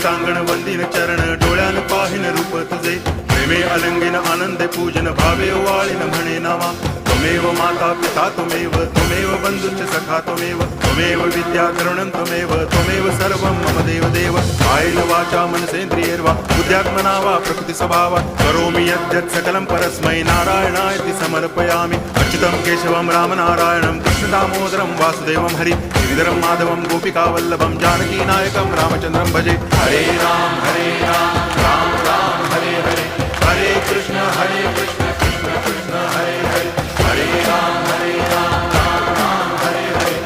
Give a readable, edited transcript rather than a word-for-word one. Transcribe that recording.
कांगण वंदिन चरण डोळ्यान पाहिन रूप तुझे प्रेमे अलंगिन आनंदे पूजन भावे वाळीन म्हणे नामा त्वमेव माता पिता त्वमेव बंधुश्च सखा त्वमेव विद्या द्रवणं त्वमेव सर्वं मम देव कायेन वाचा मनसेन्द्रियैर्वा बुद्ध्यात्मना वा प्रकृति स्वभावात् करोमि यद्यत् सकलं परस्मै नारायणायति समर्पयामि अच्युतं केशवं रामनारायणं कृष्णदामोदरं वासुदेवं हरि गिरिधरं माधवं गोपिकावल्लभं जानकीनायकं रामचन्द्रं भजे हरे राम राम राम हरे हरे हरे कृष्ण